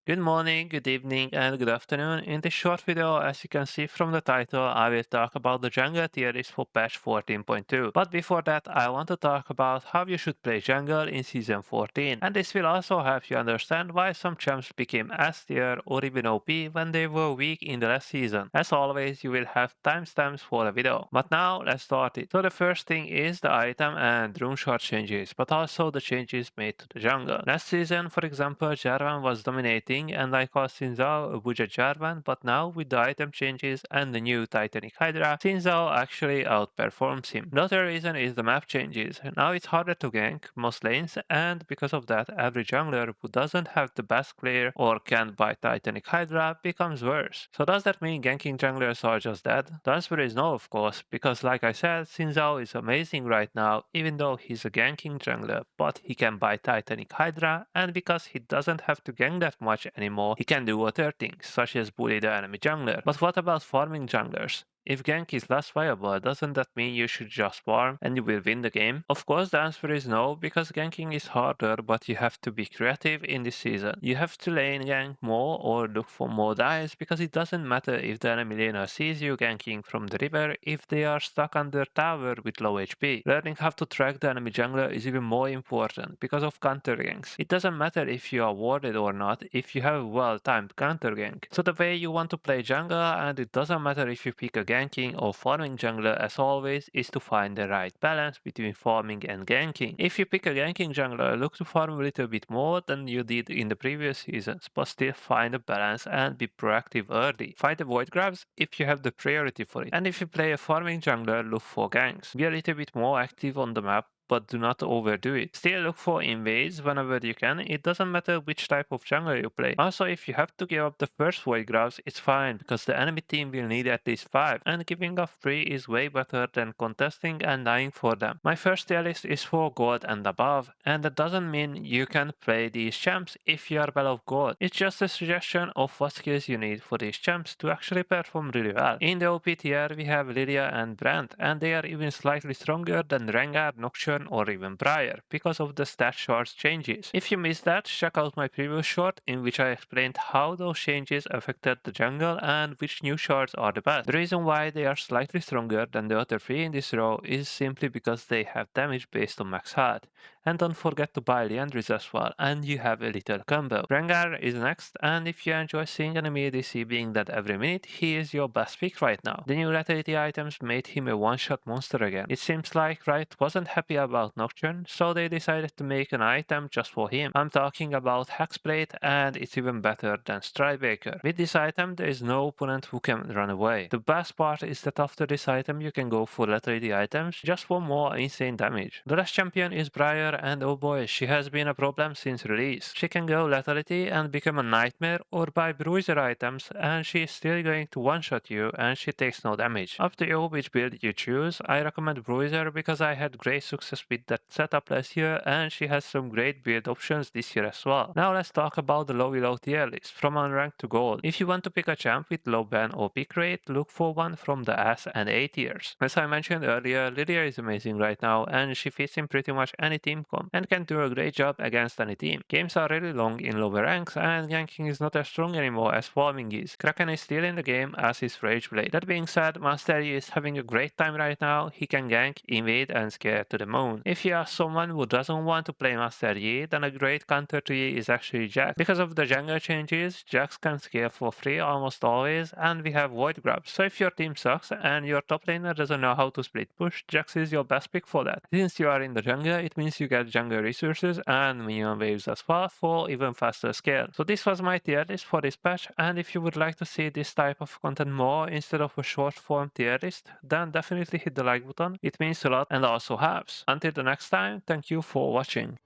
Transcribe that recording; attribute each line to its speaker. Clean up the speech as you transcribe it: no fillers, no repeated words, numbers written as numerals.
Speaker 1: Good morning, good evening, and good afternoon. In this short video, as you can see from the title, I will talk about the jungle tier list for patch 14.2. But before that, I want to talk about how you should play jungle in season 14. And this will also help you understand why some champs became S tier or even OP when they were weak in the last season. As always, you will have timestamps for the video. But now, let's start it. So the first thing is the item and room shot changes, but also the changes made to the jungle. Last season, for example, Jarvan was dominating and I call Sinzao a budget Jarvan, but now with the item changes and the new Titanic Hydra, Sinzao actually outperforms him. The other reason is the map changes. Now it's harder to gank most lanes, and because of that, every jungler who doesn't have the best player or can't buy Titanic Hydra becomes worse. So does that mean ganking junglers are just dead? The answer is no, of course, because like I said, Sinzao is amazing right now, even though he's a ganking jungler, but he can buy Titanic Hydra, and because he doesn't have to gank that much anymore, he can do other things, such as bully the enemy jungler. But what about farming junglers? If gank is less viable, doesn't that mean you should just farm and you will win the game? Of course the answer is no, because ganking is harder, but you have to be creative in this season. You have to lane gank more or look for more dives, because it doesn't matter if the enemy laner sees you ganking from the river if they are stuck under tower with low HP. Learning how to track the enemy jungler is even more important because of counter ganks. It doesn't matter if you are warded or not if you have a well-timed counter gank. So the way you want to play jungle, and it doesn't matter if you pick a ganking or farming jungler, as always, is to find the right balance between farming and ganking. If you pick a ganking jungler, look to farm a little bit more than you did in the previous seasons, but still find a balance and be proactive early. Find the void grabs if you have the priority for it. And if you play a farming jungler, look for ganks. Be a little bit more active on the map, but do not overdo it. Still look for invades whenever you can. It doesn't matter which type of jungler you play. Also, if you have to give up the first void grabs, it's fine, because the enemy team will need at least 5, and giving up 3 is way better than contesting and dying for them. My first tier list is for gold and above, and that doesn't mean you can play these champs if you are below gold. It's just a suggestion of what skills you need for these champs to actually perform really well. In the OP tier, we have Lilia and Brand, and they are even slightly stronger than Rengar, Nocturne, or even Briar because of the stat charts changes. If you missed that, check out my previous short in which I explained how those changes affected the jungle and which new shards are the best. The reason why they are slightly stronger than the other 3 in this row is simply because they have damage based on max health. And don't forget to buy Leandris as well, and you have a little combo. Rengar is next, and if you enjoy seeing enemy ADC being dead every minute, he is your best pick right now. The new Lethality items made him a one-shot monster again. It seems like Riot wasn't happy about Nocturne, so they decided to make an item just for him. I'm talking about Hexblade, and it's even better than Stridebreaker. With this item, there is no opponent who can run away. The best part is that after this item, you can go for Lethality items just for more insane damage. The last champion is Briar, and oh boy, she has been a problem since release. She can go Lethality and become a nightmare, or buy Bruiser items, and she is still going to one-shot you, and she takes no damage. Up to you which build you choose. I recommend Bruiser because I had great success with that setup last year, and she has some great build options this year as well. Now let's talk about the low tier list, from unranked to gold. If you want to pick a champ with low ban or pick rate, look for one from the S and A tiers. As I mentioned earlier, Lilia is amazing right now, and she fits in pretty much any team comp and can do a great job against any team. Games are really long in lower ranks, and ganking is not as strong anymore as farming is. Kraken is still in the game, as is Rageblade. That being said, Master Yi is having a great time right now. He can gank, invade, and scare to the moon. If you are someone who doesn't want to play Master Yi, then a great counter to Yi is actually Jax. Because of the jungle changes, Jax can scale for free almost always, and we have Void Grabs. So if your team sucks and your top laner doesn't know how to split push, Jax is your best pick for that. Since you are in the jungle, it means you get jungle resources and minion waves as well for even faster scale. So this was my tier list for this patch, and if you would like to see this type of content more instead of a short form tier list, then definitely hit the like button. It means a lot and also helps. Until the next time, thank you for watching.